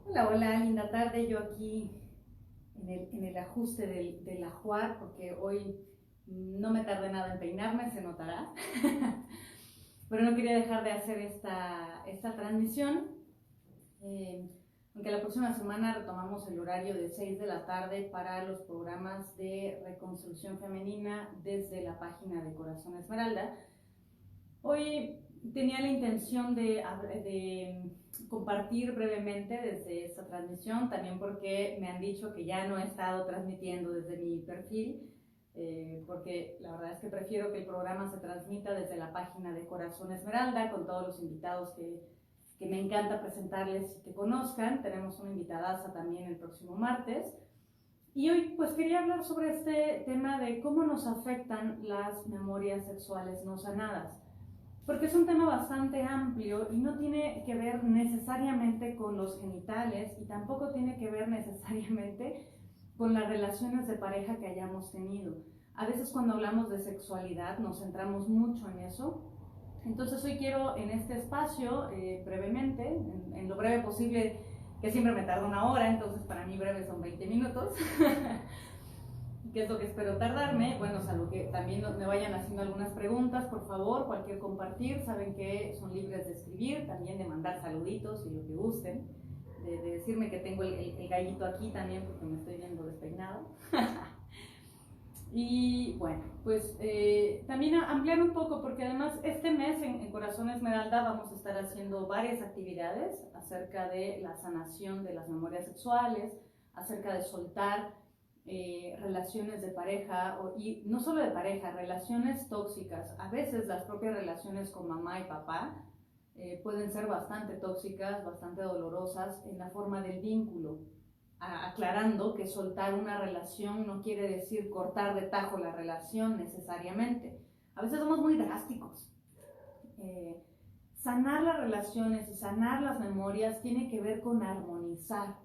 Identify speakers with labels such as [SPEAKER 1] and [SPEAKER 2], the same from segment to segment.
[SPEAKER 1] Hola, hola, linda tarde. Yo aquí en el ajuste del ajuar, porque hoy no me tardé nada en peinarme, se notará. Pero no quería dejar de hacer esta transmisión. Eh, Aunque la próxima semana retomamos el horario de 6 de la tarde para los programas de reconstrucción femenina desde la página de Corazón Esmeralda. Hoy tenía la intención de compartir brevemente desde esta transmisión, también porque me han dicho que ya no he estado transmitiendo desde mi perfil, porque la verdad es que prefiero que el programa se transmita desde la página de Corazón Esmeralda, con todos los invitados que me encanta presentarles y que conozcan. Tenemos una invitadaza también el próximo martes. Y hoy pues quería hablar sobre este tema de cómo nos afectan las memorias sexuales no sanadas, porque es un tema bastante amplio y no tiene que ver necesariamente con los genitales y tampoco tiene que ver necesariamente con las relaciones de pareja que hayamos tenido. A veces cuando hablamos de sexualidad nos centramos mucho en eso. Entonces hoy quiero en este espacio, brevemente, en lo breve posible, que siempre me tarda una hora, entonces para mí breve son 20 minutos, ¿qué es lo que espero tardarme? Bueno, salvo que también me vayan haciendo algunas preguntas, por favor, cualquier compartir, saben que son libres de escribir, también de mandar saluditos y lo que gusten, de decirme que tengo el gallito aquí también porque me estoy viendo despeinado. Y bueno, pues también ampliar un poco, porque además este mes en Corazón Esmeralda vamos a estar haciendo varias actividades acerca de la sanación de las memorias sexuales, acerca de soltar relaciones de pareja, y no solo de pareja, relaciones tóxicas. A veces las propias relaciones con mamá y papá pueden ser bastante tóxicas, bastante dolorosas en la forma del vínculo, aclarando que soltar una relación no quiere decir cortar de tajo la relación necesariamente. A veces somos muy drásticos. Sanar las relaciones y sanar las memorias tiene que ver con armonizar,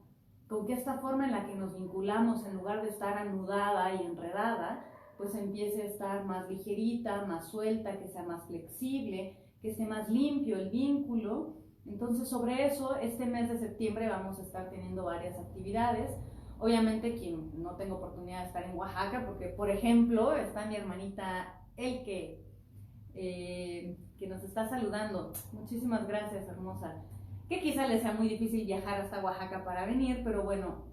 [SPEAKER 1] con que esta forma en la que nos vinculamos, en lugar de estar anudada y enredada, pues empiece a estar más ligerita, más suelta, que sea más flexible, que esté más limpio el vínculo. Entonces sobre eso, este mes de septiembre vamos a estar teniendo varias actividades. Obviamente quien no tenga oportunidad de estar en Oaxaca, porque por ejemplo está mi hermanita Elke, que nos está saludando. Muchísimas gracias, hermosa. Que quizá les sea muy difícil viajar hasta Oaxaca para venir, pero bueno,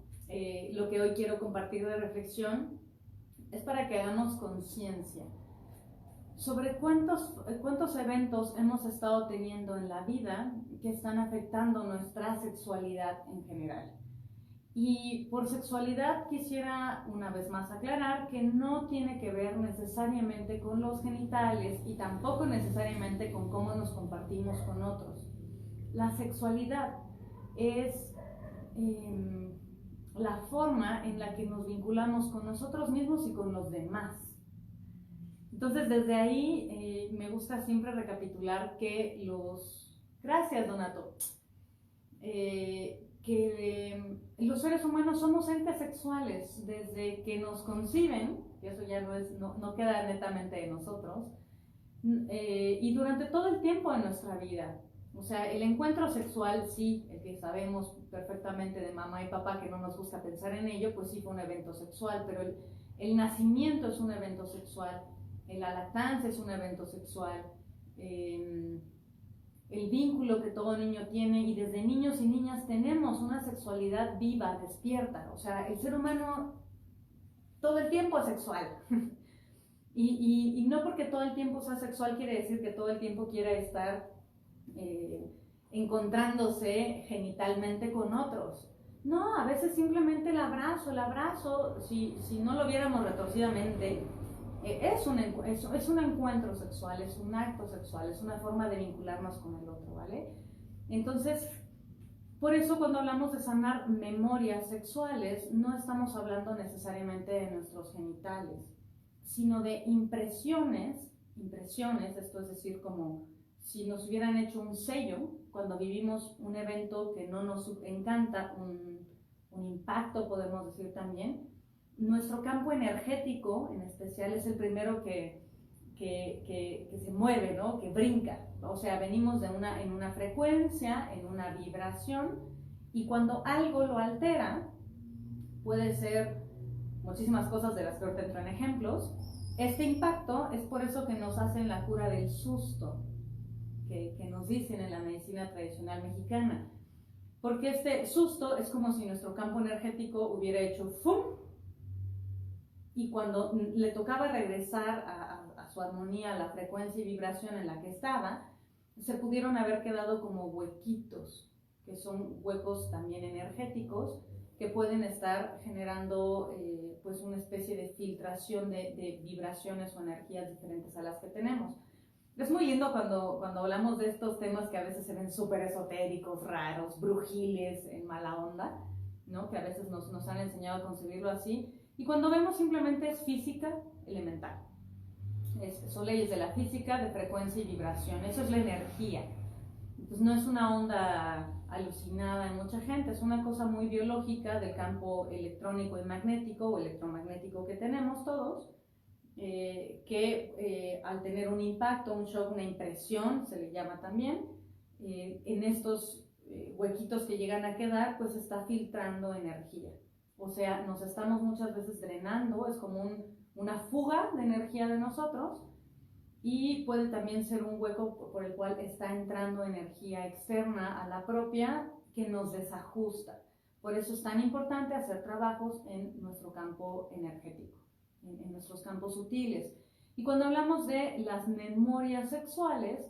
[SPEAKER 1] lo que hoy quiero compartir de reflexión es para que hagamos conciencia sobre cuántos eventos hemos estado teniendo en la vida que están afectando nuestra sexualidad en general. Y por sexualidad quisiera una vez más aclarar que no tiene que ver necesariamente con los genitales y tampoco necesariamente con cómo nos compartimos con otros. La sexualidad es la forma en la que nos vinculamos con nosotros mismos y con los demás. Entonces desde ahí me gusta siempre recapitular que Gracias, Donato. Que los seres humanos somos entes sexuales desde que nos conciben, y eso ya no queda netamente de nosotros, y durante todo el tiempo de nuestra vida. O sea, el encuentro sexual, sí, el que sabemos perfectamente de mamá y papá, que no nos gusta pensar en ello, pues sí fue un evento sexual, pero el nacimiento es un evento sexual, la lactancia es un evento sexual, el vínculo que todo niño tiene, y desde niños y niñas tenemos una sexualidad viva, despierta. O sea, el ser humano todo el tiempo es sexual. Y no porque todo el tiempo sea sexual quiere decir que todo el tiempo quiera estar encontrándose genitalmente con otros. No, a veces simplemente el abrazo, si no lo viéramos retorcidamente, es un encuentro sexual, es un acto sexual, es una forma de vincularnos con el otro, ¿vale? Entonces, por eso cuando hablamos de sanar memorias sexuales, no estamos hablando necesariamente de nuestros genitales, sino de impresiones, esto es decir, como si nos hubieran hecho un sello cuando vivimos un evento que no nos encanta, un impacto, podemos decir también. Nuestro campo energético, en especial, es el primero que se mueve, ¿no? Que brinca. O sea, venimos en una frecuencia, en una vibración, Y cuando algo lo altera, puede ser muchísimas cosas de las que ahorita entro en ejemplos. Este impacto es por eso que nos hacen la cura del susto, que nos dicen en la medicina tradicional mexicana. Porque este susto es como si nuestro campo energético hubiera hecho ¡fum! Y cuando le tocaba regresar a su armonía, a la frecuencia y vibración en la que estaba, se pudieron haber quedado como huequitos, que son huecos también energéticos, que pueden estar generando pues una especie de filtración de vibraciones o energías diferentes a las que tenemos. Es muy lindo cuando hablamos de estos temas que a veces se ven súper esotéricos, raros, brujiles, en mala onda, ¿no? Que a veces nos han enseñado a concebirlo así. Y cuando vemos simplemente es física elemental. Son leyes de la física, de frecuencia y vibración. Eso es la energía. Entonces no es una onda alucinada en mucha gente, es una cosa muy biológica del campo electrónico y magnético o electromagnético que tenemos todos, que al tener un impacto, un shock, una impresión, se le llama también, en estos huequitos que llegan a quedar, pues está filtrando energía. O sea, nos estamos muchas veces drenando, es como una fuga de energía de nosotros, y puede también ser un hueco por el cual está entrando energía externa a la propia que nos desajusta. Por eso es tan importante hacer trabajos en nuestro campo energético, en nuestros campos sutiles. Y cuando hablamos de las memorias sexuales,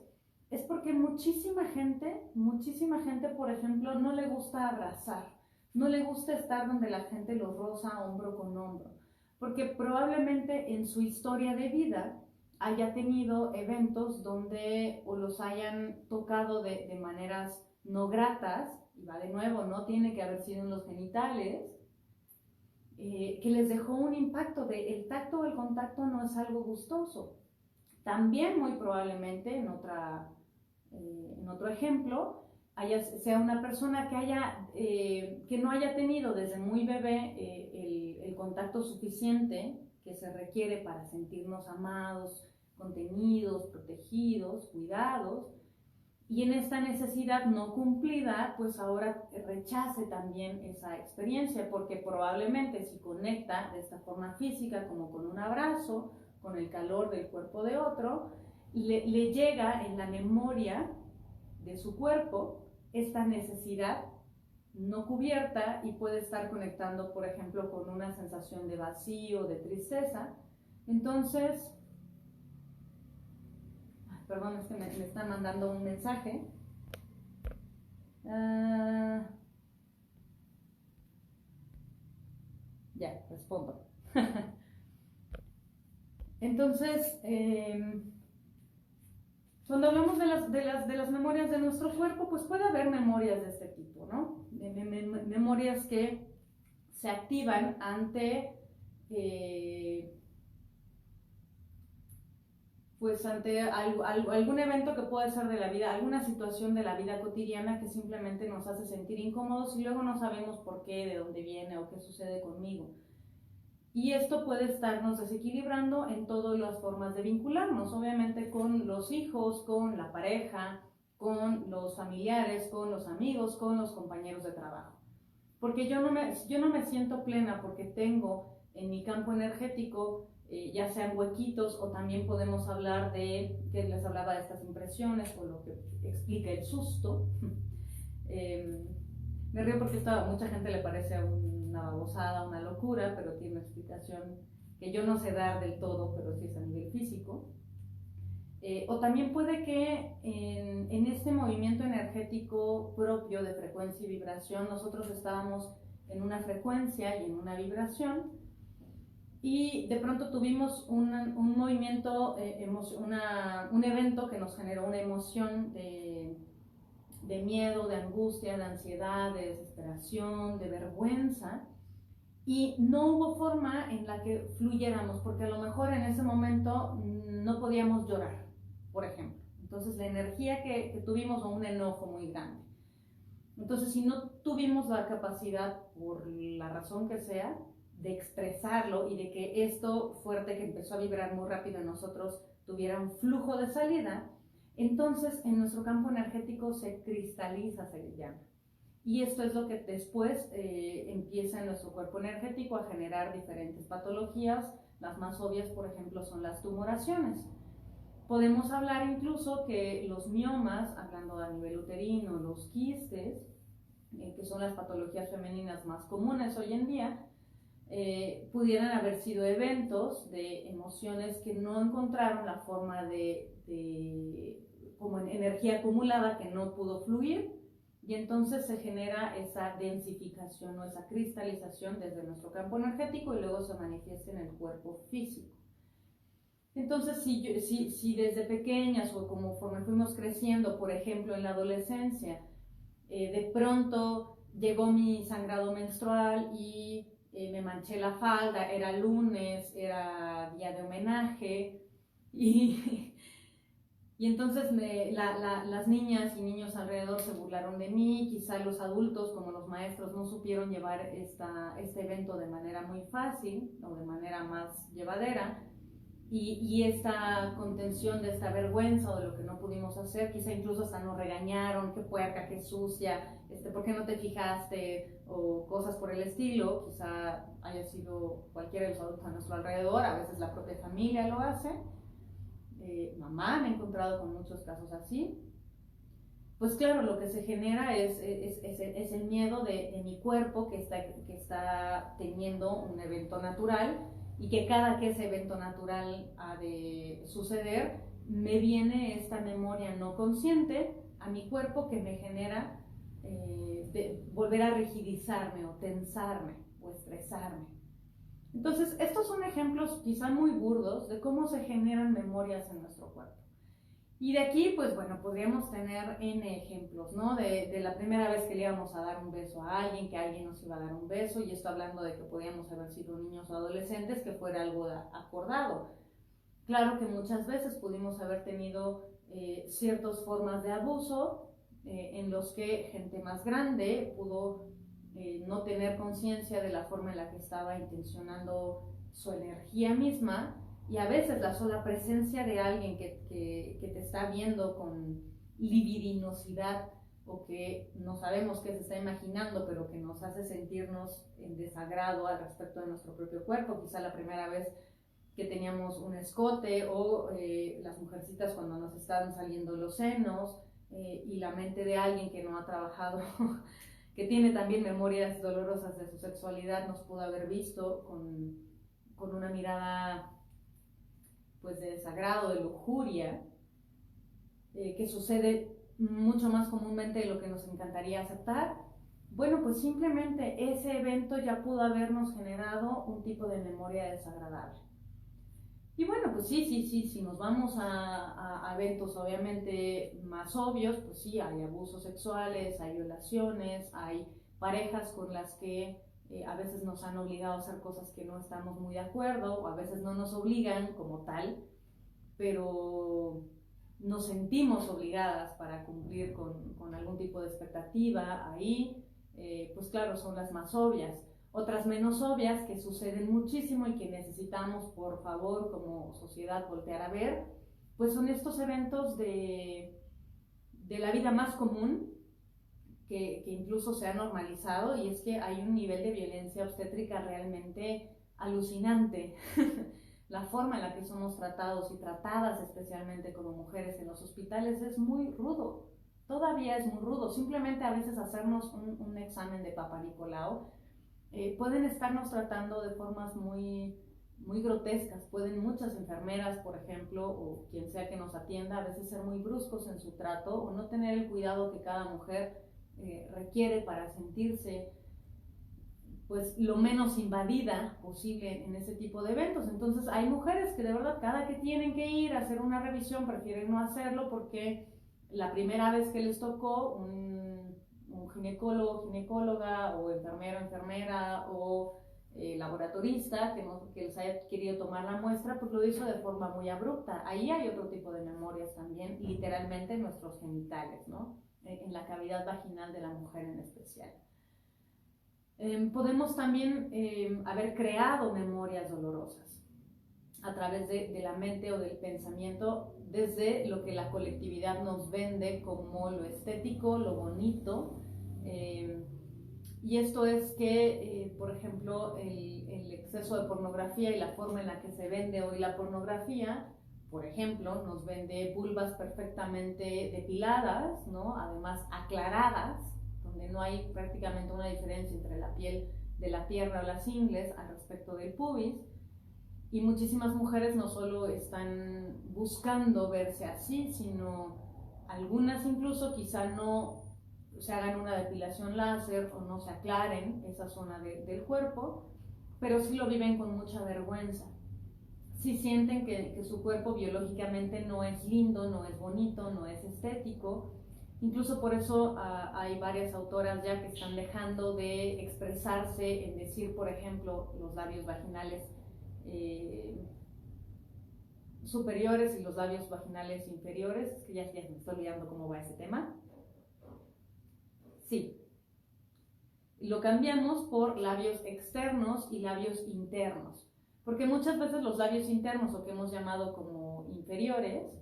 [SPEAKER 1] es porque muchísima gente, por ejemplo, no le gusta abrazar, no le gusta estar donde la gente los roza hombro con hombro, porque probablemente en su historia de vida haya tenido eventos donde o los hayan tocado de maneras no gratas, y va de nuevo, no tiene que haber sido en los genitales, que les dejó un impacto de el tacto o el contacto no es algo gustoso. También muy probablemente en otro ejemplo, sea una persona que no haya tenido desde muy bebé el contacto suficiente que se requiere para sentirnos amados, contenidos, protegidos, cuidados, y en esta necesidad no cumplida, pues ahora rechace también esa experiencia, porque probablemente si conecta de esta forma física, como con un abrazo, con el calor del cuerpo de otro, le llega en la memoria de su cuerpo esta necesidad no cubierta y puede estar conectando, por ejemplo, con una sensación de vacío, de tristeza. Entonces, perdón, es que me están mandando un mensaje. Ya, respondo. Entonces, cuando hablamos de las memorias de nuestro cuerpo, pues puede haber memorias de este tipo, ¿no? Memorias que se activan ante algún evento que puede ser de la vida, alguna situación de la vida cotidiana que simplemente nos hace sentir incómodos y luego no sabemos por qué, de dónde viene o qué sucede conmigo. Y esto puede estarnos desequilibrando en todas las formas de vincularnos, obviamente con los hijos, con la pareja, con los familiares, con los amigos, con los compañeros de trabajo. Porque yo no me siento plena porque tengo en mi campo energético ya sean huequitos, o también podemos hablar de, que les hablaba de estas impresiones o lo que explica el susto. Me río porque a mucha gente le parece una babosada, una locura, pero tiene una explicación que yo no sé dar del todo, pero sí es a nivel físico. O también puede que en este movimiento energético propio de frecuencia y vibración, nosotros estábamos en una frecuencia y en una vibración, y de pronto tuvimos un movimiento, un evento que nos generó una emoción de miedo, de angustia, de ansiedad, de desesperación, de vergüenza, y no hubo forma en la que fluyéramos, porque a lo mejor en ese momento no podíamos llorar, por ejemplo. Entonces la energía que tuvimos, o un enojo muy grande. Entonces, si no tuvimos la capacidad, por la razón que sea, de expresarlo y de que esto fuerte que empezó a vibrar muy rápido en nosotros tuviera un flujo de salida, entonces en nuestro campo energético se cristaliza, se le llama. y esto es lo que después empieza en nuestro cuerpo energético a generar diferentes patologías. Las más obvias, por ejemplo, son las tumoraciones. Podemos hablar incluso que los miomas, hablando a nivel uterino, los quistes, que son las patologías femeninas más comunes hoy en día, pudieran haber sido eventos de emociones que no encontraron la forma como energía acumulada que no pudo fluir, y entonces se genera esa densificación o esa cristalización desde nuestro campo energético y luego se manifiesta en el cuerpo físico. Entonces, si desde pequeñas o conforme fuimos creciendo, por ejemplo en la adolescencia, de pronto llegó mi sangrado menstrual y me manché la falda, era lunes, era día de homenaje, y, y entonces las niñas y niños alrededor se burlaron de mí. Quizá los adultos, como los maestros, no supieron llevar este evento de manera muy fácil o de manera más llevadera. Y esta contención de esta vergüenza o de lo que no pudimos hacer, quizá incluso hasta nos regañaron, qué puerca, qué sucia, ¿por qué no te fijaste? O cosas por el estilo. Quizá haya sido cualquiera de los adultos a nuestro alrededor, a veces la propia familia lo hace. Mamá, me he encontrado con muchos casos así. Pues claro, lo que se genera es el miedo de mi cuerpo que está teniendo un evento natural, y que cada que ese evento natural ha de suceder, me viene esta memoria no consciente a mi cuerpo que me genera volver a rigidizarme o tensarme o estresarme. Entonces, estos son ejemplos quizá muy burdos de cómo se generan memorias en nuestro cuerpo. Y de aquí, pues bueno, podríamos tener N ejemplos, ¿no? De la primera vez que le íbamos a dar un beso a alguien, que alguien nos iba a dar un beso, y esto hablando de que podíamos haber sido niños o adolescentes, que fuera algo acordado. Claro que muchas veces pudimos haber tenido ciertas formas de abuso en los que gente más grande pudo no tener conciencia de la forma en la que estaba intencionando su energía misma. Y a veces la sola presencia de alguien que te está viendo con libidinosidad, o que no sabemos qué se está imaginando, pero que nos hace sentirnos en desagrado al respecto de nuestro propio cuerpo. Quizá la primera vez que teníamos un escote, o las mujercitas cuando nos estaban saliendo los senos, y la mente de alguien que no ha trabajado, que tiene también memorias dolorosas de su sexualidad, nos pudo haber visto con una mirada pues de desagrado, de lujuria, que sucede mucho más comúnmente de lo que nos encantaría aceptar. Bueno, pues simplemente ese evento ya pudo habernos generado un tipo de memoria desagradable. Y bueno, pues si nos vamos a eventos obviamente más obvios, pues sí, hay abusos sexuales, hay violaciones, hay parejas con las que a veces nos han obligado a hacer cosas que no estamos muy de acuerdo, o a veces no nos obligan como tal, pero nos sentimos obligadas para cumplir con algún tipo de expectativa ahí. Pues claro, son las más obvias. Otras menos obvias que suceden muchísimo y que necesitamos, por favor, como sociedad voltear a ver, pues son estos eventos de la vida más común, que incluso se ha normalizado, y es que hay un nivel de violencia obstétrica realmente alucinante. La forma en la que somos tratados y tratadas, especialmente como mujeres en los hospitales, es muy rudo. Todavía es muy rudo. Simplemente a veces hacernos un examen de Papa Nicolau, pueden estarnos tratando de formas muy, muy grotescas. Pueden muchas enfermeras, por ejemplo, o quien sea que nos atienda, a veces ser muy bruscos en su trato, o no tener el cuidado que cada mujer requiere para sentirse pues lo menos invadida posible en ese tipo de eventos. Entonces hay mujeres que de verdad cada que tienen que ir a hacer una revisión prefieren no hacerlo, porque la primera vez que les tocó un ginecólogo, ginecóloga, o enfermero, enfermera, o laboratorista que les haya querido tomar la muestra, pues lo hizo de forma muy abrupta. Ahí hay otro tipo de memorias también, literalmente en nuestros genitales, ¿no? En la cavidad vaginal de la mujer en especial. Podemos también haber creado memorias dolorosas a través de la mente o del pensamiento, desde lo que la colectividad nos vende como lo estético, lo bonito, Y esto es que, por ejemplo, el exceso de pornografía y la forma en la que se vende hoy la pornografía, por ejemplo, nos vende vulvas perfectamente depiladas, ¿no? Además aclaradas, donde no hay prácticamente una diferencia entre la piel de la pierna o las ingles al respecto del pubis. Y muchísimas mujeres no solo están buscando verse así, sino algunas incluso quizá no se hagan una depilación láser o no se aclaren esa zona del cuerpo, pero sí lo viven con mucha vergüenza. Sí sienten que su cuerpo biológicamente no es lindo, no es bonito, no es estético. Incluso por eso hay varias autoras ya que están dejando de expresarse en decir, por ejemplo, los labios vaginales superiores y los labios vaginales inferiores, que ya me estoy olvidando cómo va ese tema. Sí. Lo cambiamos por labios externos y labios internos, porque muchas veces los labios internos, o que hemos llamado como inferiores,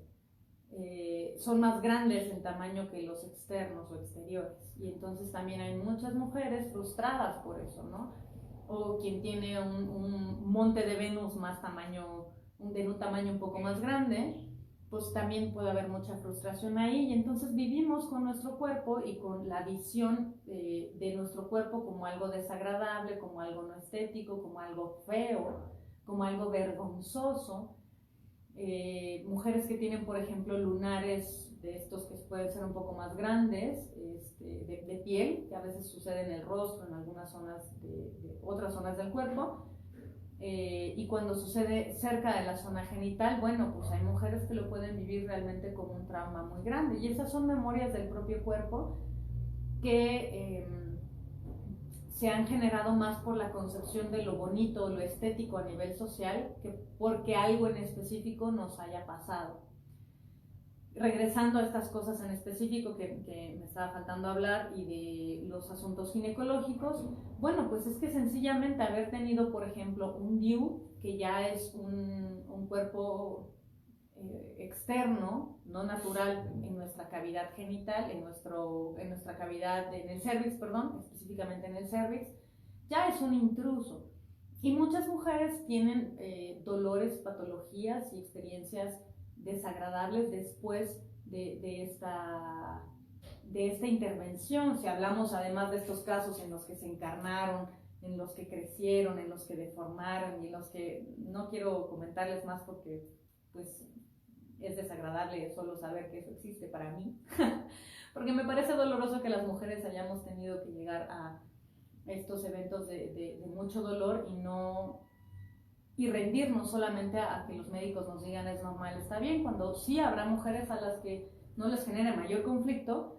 [SPEAKER 1] son más grandes en tamaño que los externos o exteriores, y entonces también hay muchas mujeres frustradas por eso, ¿no? O quien tiene un monte de Venus más tamaño, de un tamaño un poco más grande, pues también puede haber mucha frustración ahí, y entonces vivimos con nuestro cuerpo y con la visión de nuestro cuerpo como algo desagradable, como algo no estético, como algo feo, como algo vergonzoso. Mujeres que tienen, por ejemplo, lunares de estos que pueden ser un poco más grandes, de piel, que a veces sucede en el rostro, en algunas zonas de otras zonas del cuerpo, y cuando sucede cerca de la zona genital, bueno, pues hay mujeres que lo pueden vivir realmente como un trauma muy grande, y esas son memorias del propio cuerpo que se han generado más por la concepción de lo bonito o lo estético a nivel social que porque algo en específico nos haya pasado. Regresando a estas cosas en específico que me estaba faltando hablar y de los asuntos ginecológicos, bueno, pues es que sencillamente haber tenido, por ejemplo, un DIU, que ya es un cuerpo externo, no natural, en nuestra cavidad genital, en nuestra cavidad, en el cervix, perdón, específicamente en el cervix, ya es un intruso. Y muchas mujeres tienen dolores, patologías y experiencias desagradables después de esta intervención. Si hablamos además de estos casos en los que se encarnaron, en los que crecieron, en los que deformaron y en los que no quiero comentarles más porque pues es desagradable solo saber que eso existe para mí, porque me parece doloroso que las mujeres hayamos tenido que llegar a estos eventos de mucho dolor y rendirnos solamente a que los médicos nos digan es normal, está bien, cuando sí habrá mujeres a las que no les genere mayor conflicto,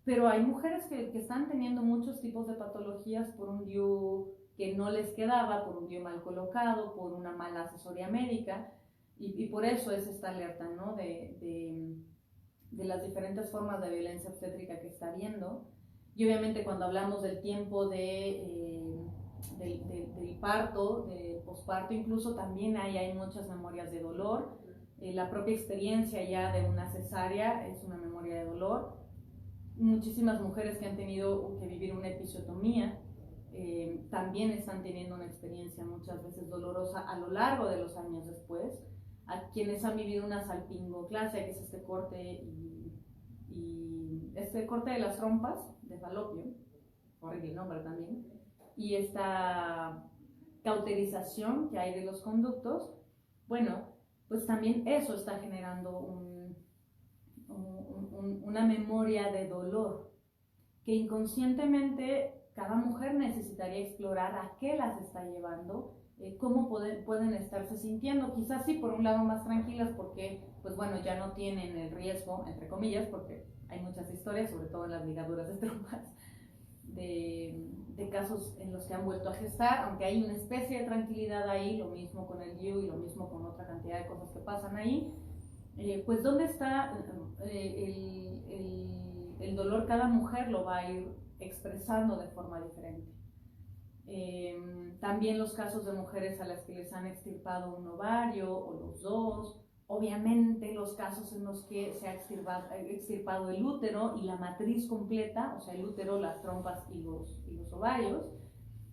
[SPEAKER 1] pero hay mujeres que están teniendo muchos tipos de patologías por un DIU que no les quedaba, por un DIU mal colocado, por una mala asesoría médica, y por eso es esta alerta, ¿no? de las diferentes formas de violencia obstétrica que está habiendo. Y obviamente cuando hablamos del tiempo del parto, del posparto, incluso también hay muchas memorias de dolor. La propia experiencia ya de una cesárea es una memoria de dolor. Muchísimas mujeres que han tenido que vivir una episiotomía también están teniendo una experiencia muchas veces dolorosa a lo largo de los años después. A quienes han vivido una salpingoclasia, que es este corte este corte de las trompas de falopio, horrible nombre también, y esta cauterización que hay de los conductos, bueno, pues también eso está generando una memoria de dolor que inconscientemente cada mujer necesitaría explorar a qué las está llevando, cómo pueden estarse sintiendo, quizás sí por un lado más tranquilas porque pues bueno ya no tienen el riesgo, entre comillas, porque hay muchas historias, sobre todo en las ligaduras de trompas, de casos en los que han vuelto a gestar, aunque hay una especie de tranquilidad ahí, lo mismo con el DIU y lo mismo con otra cantidad de cosas que pasan ahí, pues dónde está el dolor. Cada mujer lo va a ir expresando de forma diferente. También los casos de mujeres a las que les han extirpado un ovario o los dos, Obviamente los casos en los que se ha extirpado el útero y la matriz completa, o sea, el útero, las trompas y los ovarios,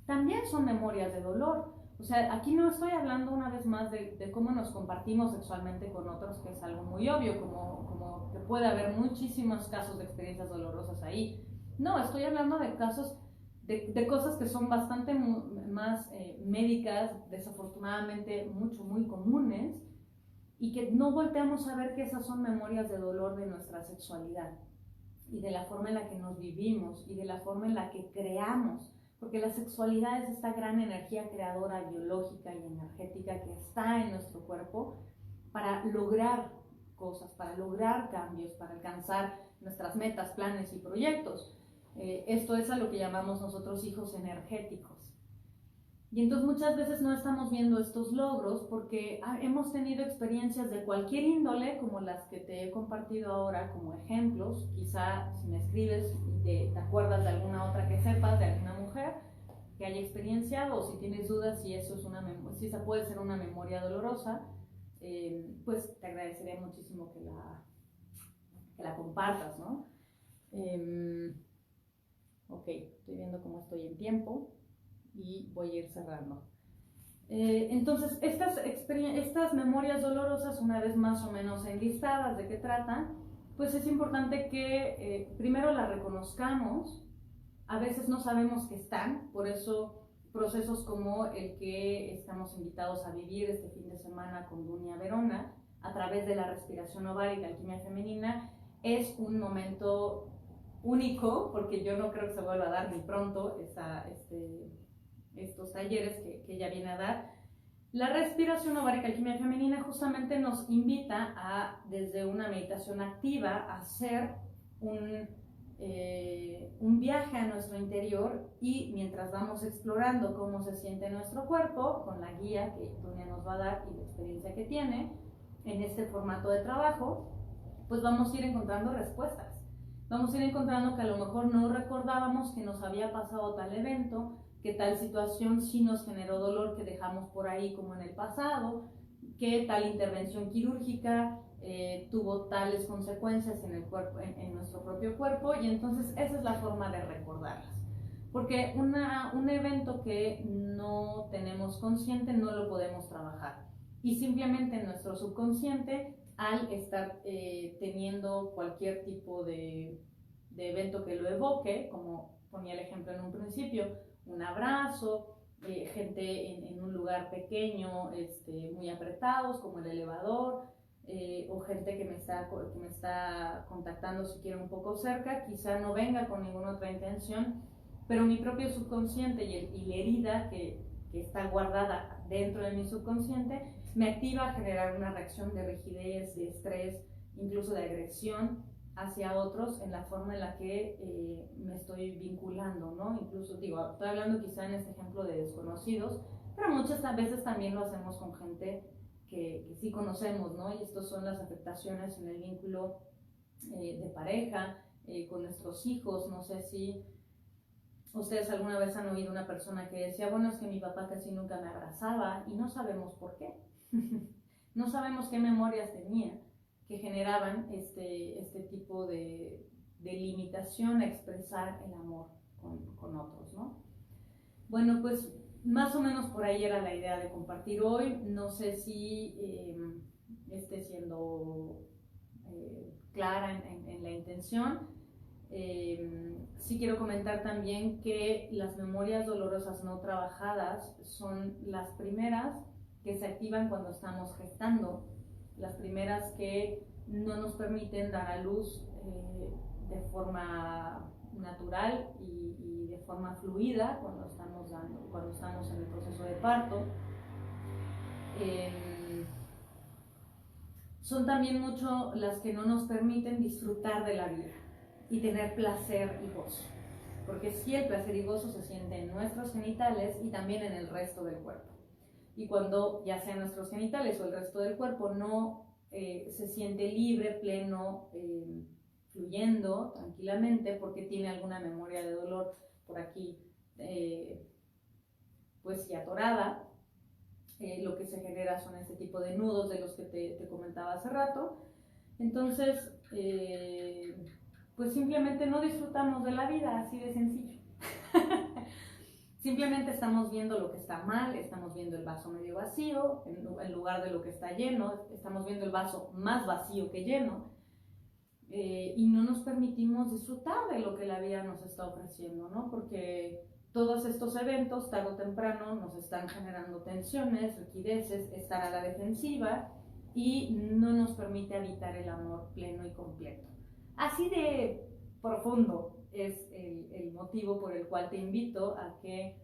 [SPEAKER 1] también son memorias de dolor. O sea, aquí no estoy hablando una vez más de cómo nos compartimos sexualmente con otros, que es algo muy obvio, como que puede haber muchísimos casos de experiencias dolorosas ahí. No, estoy hablando de casos de cosas que son bastante más médicas, desafortunadamente muy comunes, y que no volteamos a ver que esas son memorias de dolor de nuestra sexualidad y de la forma en la que nos vivimos y de la forma en la que creamos, porque la sexualidad es esta gran energía creadora biológica y energética que está en nuestro cuerpo para lograr cosas, para lograr cambios, para alcanzar nuestras metas, planes y proyectos. Esto es a lo que llamamos nosotros hijos energéticos. Y entonces muchas veces no estamos viendo estos logros porque hemos tenido experiencias de cualquier índole, como las que te he compartido ahora como ejemplos. Quizá si me escribes y te acuerdas de alguna otra que sepas, de alguna mujer que haya experienciado, o si tienes dudas si eso es si esa puede ser una memoria dolorosa, pues te agradecería muchísimo que la compartas, ¿no? Ok, estoy viendo cómo estoy en tiempo y voy a ir cerrando. Entonces, estas memorias dolorosas, una vez más o menos enlistadas de qué tratan, pues es importante que primero las reconozcamos. A veces no sabemos que están, por eso procesos como el que estamos invitados a vivir este fin de semana con Dunia Verona, a través de la respiración ovárica, alquimia femenina, es un momento único, porque yo no creo que se vuelva a dar ni pronto estos talleres que ella viene a dar. La respiración ovárica, alquimia femenina, justamente nos invita a, desde una meditación activa, a hacer un viaje a nuestro interior, y mientras vamos explorando cómo se siente nuestro cuerpo, con la guía que Dunia nos va a dar y la experiencia que tiene en este formato de trabajo, pues vamos a ir encontrando respuestas. Vamos a ir encontrando que a lo mejor no recordábamos que nos había pasado tal evento, que tal situación sí nos generó dolor que dejamos por ahí como en el pasado, que tal intervención quirúrgica tuvo tales consecuencias en el cuerpo, en nuestro propio cuerpo, y entonces esa es la forma de recordarlas. Porque un evento que no tenemos consciente no lo podemos trabajar, y simplemente en nuestro subconsciente, al estar teniendo cualquier tipo de evento que lo evoque, como ponía el ejemplo en un principio, un abrazo, gente en un lugar pequeño, muy apretados, como el elevador, o gente que me está contactando si quiere un poco cerca, quizá no venga con ninguna otra intención, pero mi propio subconsciente y la herida que está guardada dentro de mi subconsciente me activa a generar una reacción de rigidez, de estrés, incluso de agresión hacia otros, en la forma en la que me estoy vinculando, ¿no? Incluso, digo, estoy hablando quizá en este ejemplo de desconocidos, pero muchas veces también lo hacemos con gente que sí conocemos, ¿no? Y estas son las afectaciones en el vínculo de pareja, con nuestros hijos. No sé si ustedes alguna vez han oído una persona que decía, bueno, es que mi papá casi nunca me abrazaba, y no sabemos por qué. No sabemos qué memorias tenía que generaban este tipo de limitación a expresar el amor con otros, ¿no? Bueno, pues más o menos por ahí era la idea de compartir hoy. No sé si esté siendo clara en la intención. Sí quiero comentar también que las memorias dolorosas no trabajadas son las primeras que se activan cuando estamos gestando, las primeras que no nos permiten dar a luz de forma natural y de forma fluida cuando estamos en el proceso de parto. Son también mucho las que no nos permiten disfrutar de la vida y tener placer y gozo, porque sí, el placer y gozo se siente en nuestros genitales y también en el resto del cuerpo. Y cuando ya sea nuestros genitales o el resto del cuerpo no se siente libre, pleno, fluyendo tranquilamente, porque tiene alguna memoria de dolor por aquí, pues ya atorada, lo que se genera son este tipo de nudos de los que te comentaba hace rato. Entonces, pues simplemente no disfrutamos de la vida, así de sencillo. Simplemente estamos viendo lo que está mal, estamos viendo el vaso medio vacío en lugar de lo que está lleno, estamos viendo el vaso más vacío que lleno, y no nos permitimos disfrutar de lo que la vida nos está ofreciendo, ¿no? Porque todos estos eventos, tarde o temprano, nos están generando tensiones, rigideces, estar a la defensiva y no nos permite habitar el amor pleno y completo. Así de profundo es el motivo por el cual te invito a que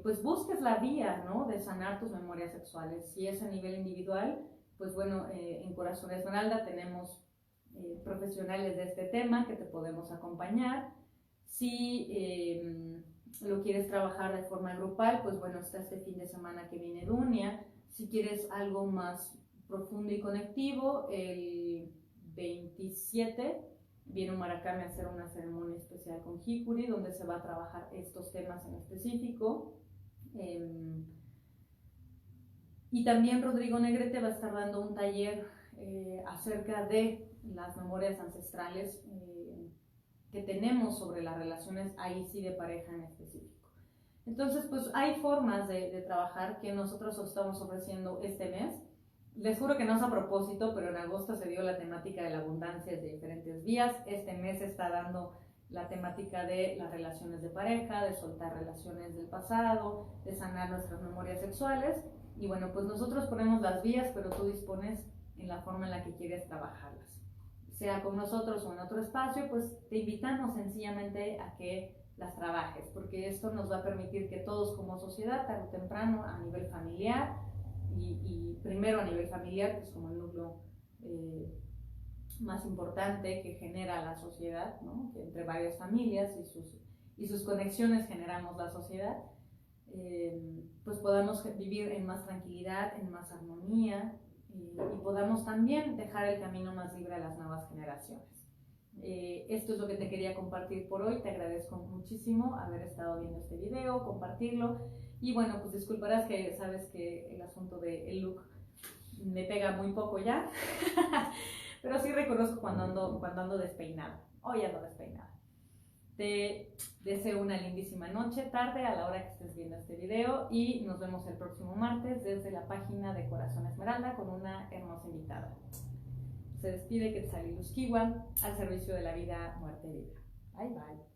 [SPEAKER 1] pues busques la vía, ¿no?, de sanar tus memorias sexuales. Si es a nivel individual, pues bueno, en Corazón Esmeralda tenemos profesionales de este tema que te podemos acompañar. Si lo quieres trabajar de forma grupal, pues bueno, está este fin de semana que viene Dunia. Si quieres algo más profundo y conectivo, el 27 viene Maracame a hacer una ceremonia especial con Hikuri, donde se va a trabajar estos temas en específico. Y también Rodrigo Negrete va a estar dando un taller acerca de las memorias ancestrales que tenemos sobre las relaciones, ahí sí de pareja en específico. Entonces, pues hay formas de trabajar que nosotros estamos ofreciendo este mes. Les juro que no es a propósito, pero en agosto se dio la temática de la abundancia de diferentes vías. Este mes está dando la temática de las relaciones de pareja, de soltar relaciones del pasado, de sanar nuestras memorias sexuales. Y bueno, pues nosotros ponemos las vías, pero tú dispones en la forma en la que quieres trabajarlas. Sea con nosotros o en otro espacio, pues te invitamos sencillamente a que las trabajes, porque esto nos va a permitir que todos como sociedad, tarde o temprano, a nivel familiar, y primero a nivel familiar, que es como el núcleo más importante que genera la sociedad, ¿no?, que entre varias familias y sus conexiones generamos la sociedad, pues podamos vivir en más tranquilidad, en más armonía, y podamos también dejar el camino más libre a las nuevas generaciones. Esto es lo que te quería compartir por hoy. Te agradezco muchísimo haber estado viendo este video, compartirlo. Y bueno, pues disculparás que sabes que el asunto del look me pega muy poco ya, pero sí reconozco cuando ando despeinada. Hoy ando despeinada. Te deseo una lindísima noche, tarde, a la hora que estés viendo este video, y nos vemos el próximo martes desde la página de Corazón Esmeralda con una hermosa invitada. Se despide Quetzaliluzquiwa, al servicio de la vida, muerte y vida. Bye bye.